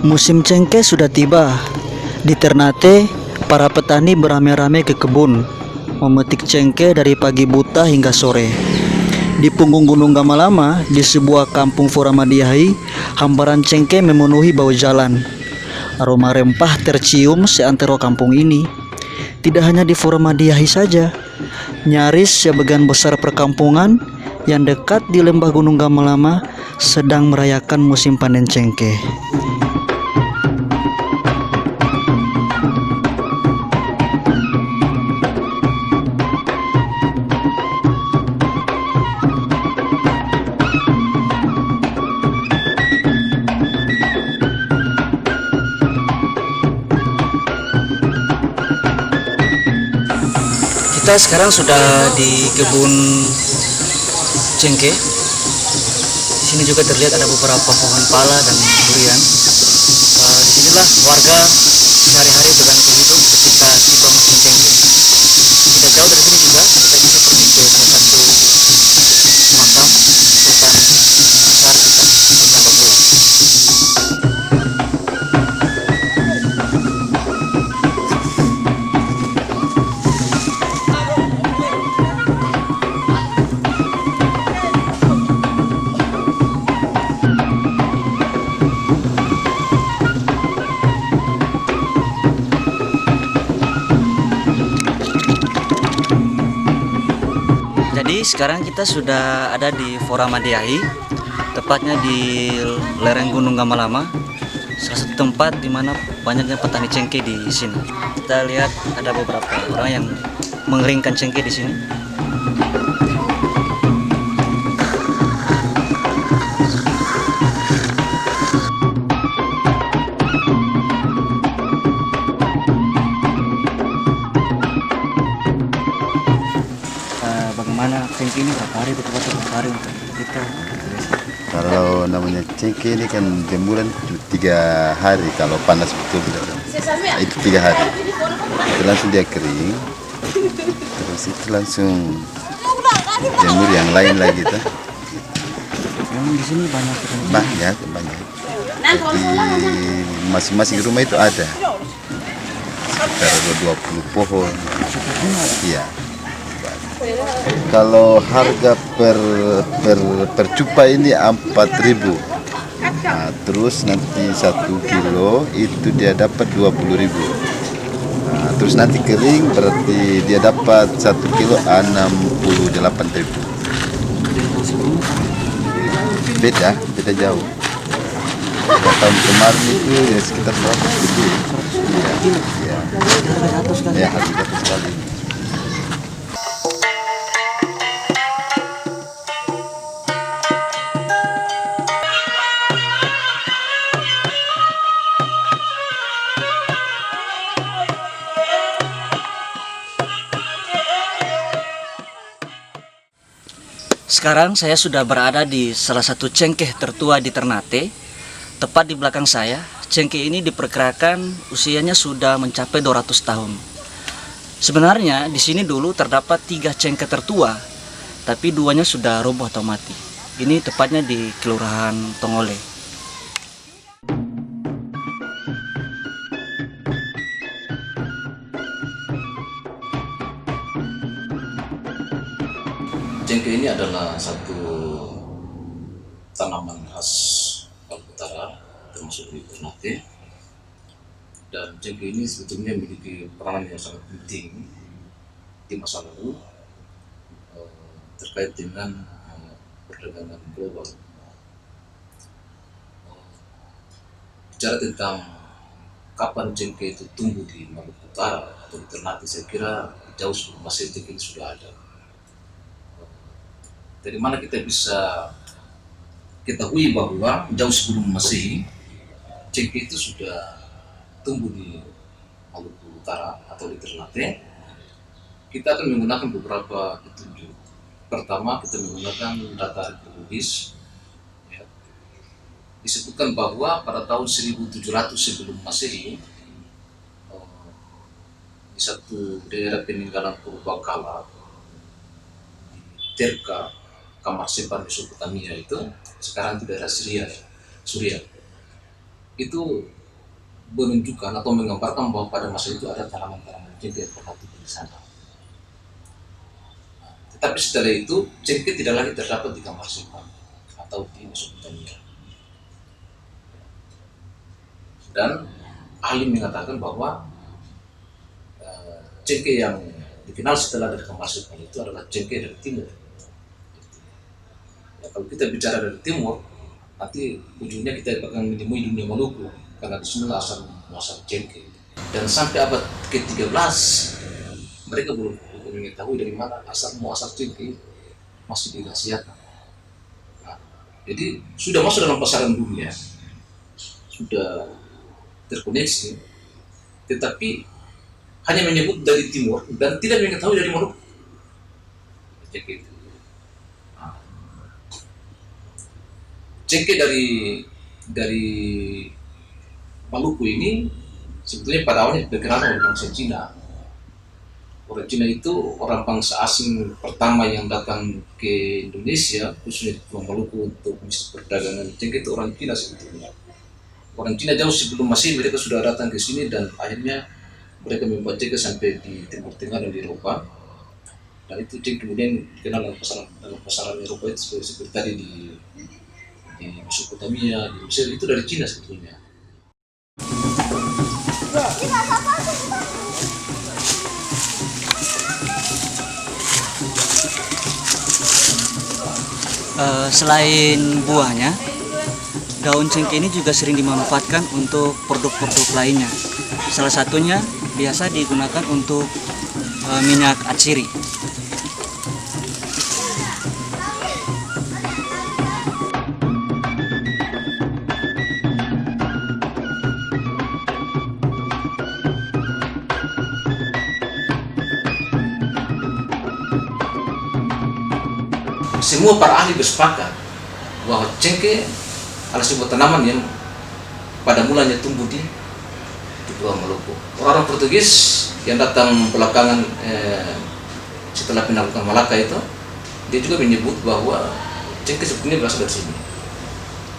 Musim cengkeh sudah tiba. Di Ternate, para petani beramai-ramai ke kebun, memetik cengkeh dari pagi buta hingga sore. Di punggung Gunung Gamalama, di sebuah kampung Furamadiyahi, hamparan cengkeh memenuhi bawah jalan. Aroma rempah tercium seantero kampung ini. Tidak hanya di Furamadiyahi saja, nyaris sebagian besar perkampungan yang dekat di lembah Gunung Gamalama sedang merayakan musim panen cengkeh. Kita sekarang sudah di kebun cengkeh. Di sini juga terlihat ada beberapa pohon pala dan durian. Disinilah warga sehari-hari bergantung hidup ketika tiba musim cengkeh. Tidak jauh dari sini juga kita bisa pergi ke salah satu makam Sultan besar kita, Sultan Bagulah. Jadi sekarang kita sudah ada di Furamadiyahi, tepatnya di lereng Gunung Gamalama, salah satu tempat di mana banyaknya petani cengkeh di sini. Kita lihat ada beberapa orang yang mengeringkan cengkeh di sini. Bagaimana cengkeh ini berapa hari betul-betul berapa hari untuk kita? Kalau namanya cengkeh ini kan jemuran itu 3 hari kalau panas betul-betul. Nah, itu 3 hari. Itu langsung dia kering. Terus itu langsung jemur yang lain lagi tuh. Memang di sini banyak petani cengkeh. Banyak. Jadi masing-masing rumah itu ada. Sekitar 20 pohon. Iya. Kalau harga per cupa ini 4.000. Nah, terus nanti 1 kilo itu dia dapat 20.000. Nah, terus nanti kering berarti dia dapat 1 kilo 68.000. Beda jauh. Tahun kemarin itu ya sekitar 100.000. Iya. Ya, harga jatuh sekali. Sekarang saya sudah berada di salah satu cengkeh tertua di Ternate. Tepat di belakang saya, cengkeh ini diperkirakan usianya sudah mencapai 200 tahun. Sebenarnya di sini dulu terdapat 3 cengkeh tertua, tapi 2-nya sudah roboh atau mati. Ini tepatnya di Kelurahan Tongole. Cengkeh ini adalah satu tanaman khas Maluku Utara, termasuk di Ternate. Dan cengkeh ini sebetulnya memiliki peranan yang sangat penting di masa lalu terkait dengan perdagangan global. Bicara tentang kapan cengkeh itu tumbuh di Maluku Utara atau di Ternate, saya kira jauh sebelum Masehi cengkeh ini sudah ada. Dari mana kita bisa ketahui bahwa jauh sebelum Masehi cengkeh itu sudah tumbuh di Maluku Utara atau di Ternate? Kita akan menggunakan beberapa petunjuk. Pertama, kita menggunakan data arkeologis. Ya. Disebutkan bahwa pada tahun 1700 sebelum Masehi di satu daerah peninggalan purbakala di Terka, Kamar Simpan Mesopotamia itu sekarang di daerah Suriah. itu menunjukkan atau menggambarkan bahwa pada masa itu ada tanaman-tanaman cengkeh yang pernah tumbuh di sana. Tetapi setelah itu cengkeh tidak lagi terdapat di Kamar Simpan atau di Mesopotamia. Dan ahli mengatakan bahwa cengkeh yang dikenal setelah dari Kamar Simpan itu adalah cengkeh dari timur. Ya, kalau kita bicara dari timur, nanti ujungnya kita akan menemui dunia Maluku, karena di sini asal muasal cengkeh. Dan sampai abad ke-13 mereka belum mengetahui dari mana asal muasal cengkeh, masih dirahasiakan. Nah, jadi sudah masuk dalam pasaran dunia, sudah terkoneksi, tetapi hanya menyebut dari timur dan tidak mengetahui dari Maluku cengkeh itu. Nah, cengkeh dari Maluku ini sebetulnya pada awalnya dikenal oleh bangsa Cina. Orang Cina itu orang bangsa asing pertama yang datang ke Indonesia, khususnya di Pulau Maluku untuk bisnis perdagangan cengkeh itu orang Cina sebetulnya. Orang Cina jauh sebelum Masehi mereka sudah datang ke sini dan akhirnya mereka membuat cengkeh sampai di Timur Tengah dan di Eropa. Dan itu cengkeh kemudian dikenal dalam pasaran Eropa itu seperti tadi di Mesopotamia, di Mesir, itu dari Cina sebetulnya. Selain buahnya, daun cengkeh ini juga sering dimanfaatkan untuk produk-produk lainnya. Salah satunya biasa digunakan untuk minyak atsiri. Semua para ahli bersepakat bahwa cengkeh adalah sebuah tanaman yang pada mulanya tumbuh di Pulau Maluku. Orang-orang Portugis yang datang belakangan setelah penaklukan Malaka itu, dia juga menyebut bahwa cengkeh sebetulnya berasal dari sini.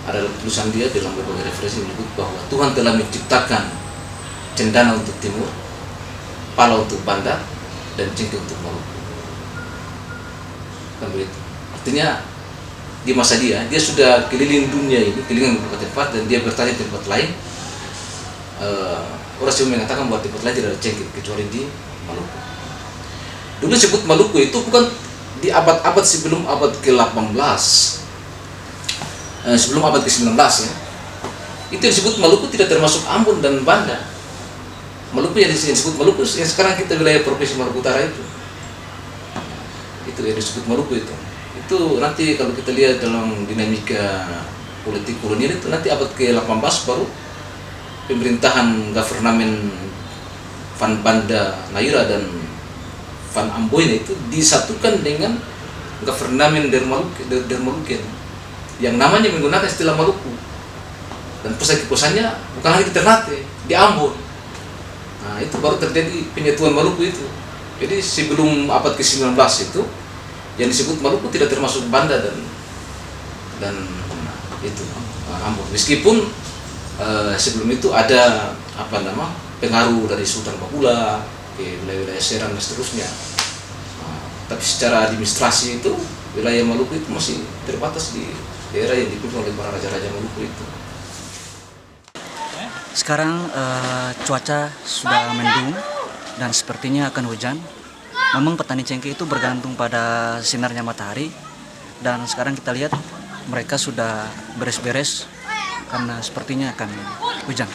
Ada tulisan dia dalam berbagai referensi menyebut bahwa Tuhan telah menciptakan cendana untuk timur, pala untuk Banda, dan cengkeh untuk Maluku. Kan begitu. Artinya di masa dia sudah keliling dunia ini, keliling beberapa tempat, dan dia bertanya di tempat lain. Orang sering mengatakan bahwa tempat lain tidak ada cengkeh kecuali di Maluku. Dulu sebut Maluku itu bukan di abad-abad sebelum abad ke-18, sebelum abad ke-19 ya. Itu yang disebut Maluku tidak termasuk Ambon dan Banda. Maluku yang disebut Maluku yang sekarang kita wilayah Provinsi Maluku Utara itu yang disebut Maluku itu nanti kalau kita lihat dalam dinamika politik kolonial itu nanti abad ke-18 baru pemerintahan governamen Van Banda Naira dan Van Amboina itu disatukan dengan governamen Dermaluken yang namanya menggunakan istilah Maluku, dan pusat kepuasannya bukan lagi di Ternate, di Ambon. Nah, itu baru terjadi penyatuan Maluku itu. Jadi sebelum abad ke-19 itu yang disebut Maluku tidak termasuk Banda dan itu Ambon. Meskipun sebelum itu ada pengaruh dari Sultan Papula ke wilayah-wilayah Serang dan seterusnya. Tapi secara administrasi itu wilayah Maluku itu masih terbatas di daerah yang dipimpin oleh para raja-raja Maluku itu. Sekarang cuaca sudah mendung dan sepertinya akan hujan. Memang petani cengkeh itu bergantung pada sinarnya matahari, dan sekarang kita lihat mereka sudah beres-beres karena sepertinya akan hujan.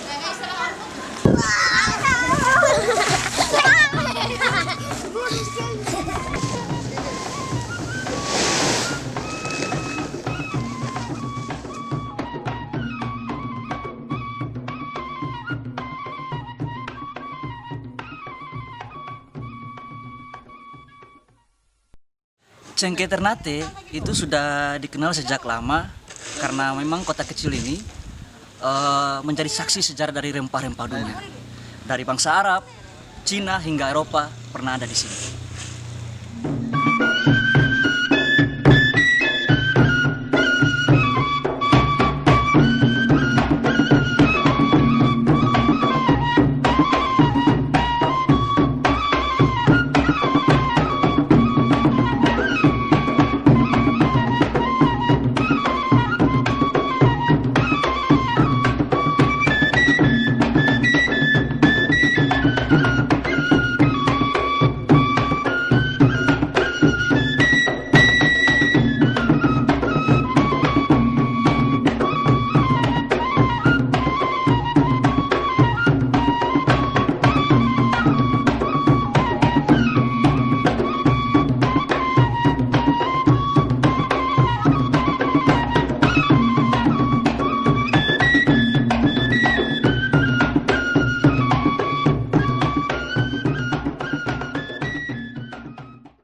Cengkeh Ternate itu sudah dikenal sejak lama karena memang kota kecil ini menjadi saksi sejarah dari rempah-rempah dunia. Dari bangsa Arab, Cina hingga Eropa pernah ada di sini.